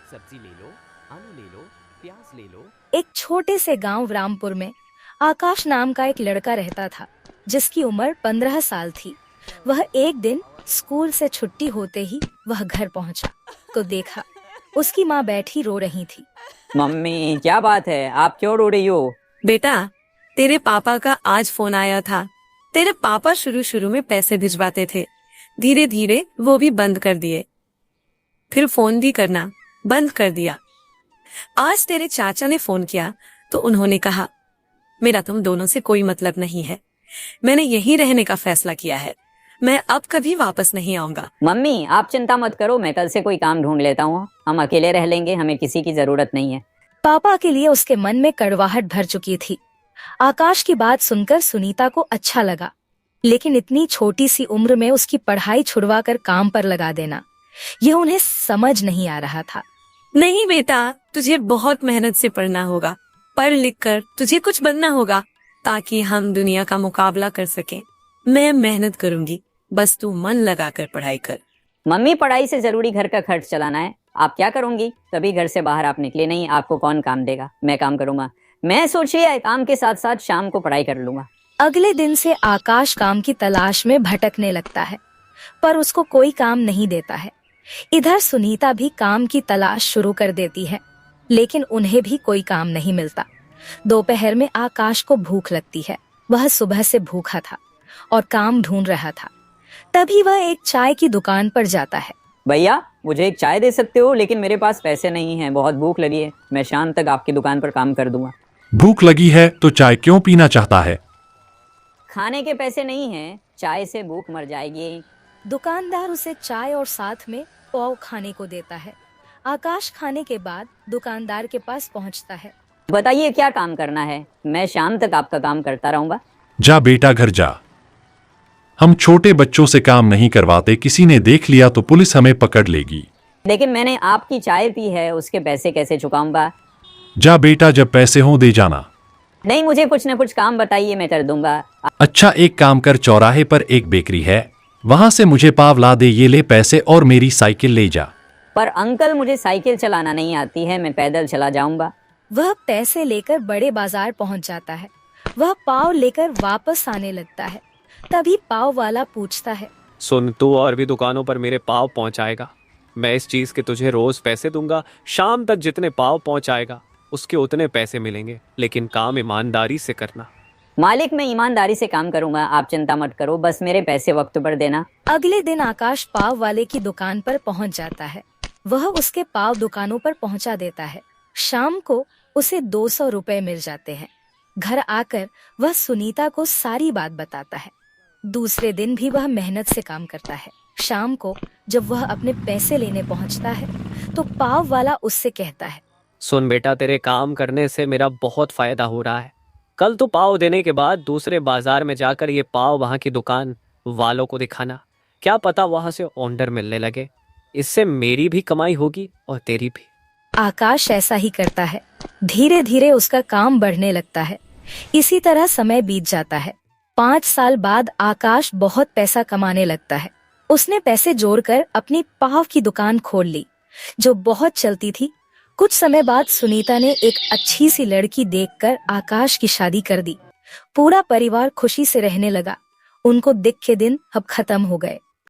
सब्जी ले लो, आलू ले लो, प्याज ले लो। एक छोटे से गांव रामपुर में आकाश नाम का एक लड़का रहता था, जिसकी उम्र 15 साल थी। वह एक दिन स्कूल से छुट्टी होते ही वह घर पहुंचा तो देखा उसकी माँ बैठी रो रही थी। मम्मी क्या बात है, आप क्यों रो रही हो? बेटा, तेरे पापा का आज फोन आया था। तेरे पापा शुरू शुरू में पैसे भिजवाते थे, धीरे धीरे वो भी बंद कर दिए, फिर फोन भी करना बंद कर दिया। आज तेरे चाचा ने फोन किया तो उन्होंने कहा, मेरा तुम दोनों से कोई मतलब नहीं है, मैंने यहीं रहने का फैसला किया है, मैं अब कभी वापस नहीं आऊंगा। मम्मी आप चिंता मत करो, मैं कल से कोई काम ढूंढ लेता हूँ, हम अकेले रह लेंगे, हमें किसी की जरूरत नहीं है। पापा के लिए उसके मन में कड़वाहट भर चुकी थी। आकाश की बात सुनकर सुनीता को अच्छा लगा, लेकिन इतनी छोटी सी उम्र में उसकी पढ़ाई छुड़वा कर काम पर लगा देना, यह उन्हें समझ नहीं आ रहा था। नहीं बेटा, तुझे बहुत मेहनत से पढ़ना होगा, पढ़ लिख कर तुझे कुछ बनना होगा ताकि हम दुनिया का मुकाबला कर सकें। मैं मेहनत करूंगी, बस तू मन लगा कर पढ़ाई कर। मम्मी पढ़ाई से जरूरी घर का खर्च चलाना है, आप क्या करूंगी? तभी घर से बाहर आप निकले नहीं, आपको कौन काम देगा? मैं काम करूंगा। मैं सोच रही काम के साथ साथ शाम को पढ़ाई कर लूंगा। अगले दिन से आकाश काम की तलाश में भटकने लगता है, पर उसको कोई काम नहीं देता है। इधर सुनीता भी काम की तलाश शुरू कर देती है, लेकिन उन्हें भी कोई काम नहीं मिलता। दोपहर में आकाश को भूख लगती है। वह सुबह से भूखा था और काम ढूंढ रहा था। तभी वह एक चाय की दुकान पर जाता है। भैया मुझे एक चाय दे सकते हो? लेकिन मेरे पास पैसे नहीं हैं, बहुत भूख लगी है, मैं शाम तक आपकी दुकान पर काम कर दूंगा। भूख लगी है तो चाय क्यों पीना चाहता है? खाने के पैसे नहीं हैं, चाय से भूख मर जाएगी। दुकानदार उसे चाय और साथ में पाव खाने को देता है। आकाश खाने के बाद दुकानदार के पास पहुंचता है। बताइए क्या काम करना है, मैं शाम तक आपका काम करता रहूंगा। जा बेटा घर जा, हम छोटे बच्चों से काम नहीं करवाते, किसी ने देख लिया तो पुलिस हमें पकड़ लेगी। लेकिन मैंने आपकी चाय पी है, उसके पैसे कैसे चुकाऊंगा? जा बेटा, जब पैसे हों दे जाना। नहीं, मुझे कुछ न कुछ काम बताइए, मैं कर दूंगा। अच्छा एक काम कर, चौराहे पर एक बेकरी है, वहां से मुझे पाव ला दे, ये ले पैसे और मेरी साइकिल ले जा। पर अंकल मुझे साइकिल चलाना नहीं आती है, मैं पैदल चला जाऊंगा। वह पैसे लेकर बड़े बाजार पहुंच जाता है। वह पाव लेकर वापस आने लगता है। तभी पाव वाला पूछता है, सुन, तू और भी दुकानों पर मेरे पाव पहुंचाएगा, मैं इस चीज के तुझे रोज पैसे दूंगा। शाम तक जितने पाव पहुंचाएगा उसके उतने पैसे मिलेंगे, लेकिन काम ईमानदारी से करना। मालिक मैं ईमानदारी से काम करूंगा, आप चिंता मत करो, बस मेरे पैसे वक्त पर देना। अगले दिन आकाश पाव वाले की दुकान पर पहुंच जाता है। वह उसके पाव दुकानों पर पहुंचा देता है। शाम को उसे 200 रुपए मिल जाते हैं। घर आकर वह सुनीता को सारी बात बताता है। दूसरे दिन भी वह मेहनत से काम करता है। शाम को जब वह अपने पैसे लेने पहुंचता है तो पाव वाला उससे कहता है, सुन बेटा, तेरे काम करने से मेरा बहुत फायदा हो रहा है। कल तू पाव देने के बाद दूसरे बाजार में जाकर ये पाव वहां की दुकान वालों को दिखाना, क्या पता वहां से ऑर्डर मिलने लगे, इससे मेरी भी कमाई होगी और तेरी भी। आकाश ऐसा ही करता है। धीरे धीरे उसका काम बढ़ने लगता है। इसी तरह समय बीत जाता है। 5 साल बाद आकाश बहुत पैसा कमाने लगता है। उसने पैसे जोड़कर अपनी पाव की दुकान खोल ली, जो बहुत चलती थी। कुछ समय बाद सुनीता ने एक अच्छी सी लड़की देखकर आकाश की शादी कर दी। पूरा परिवार खुशी से रहने लगा। उनको दिख के दिन अब खत्म हो गए।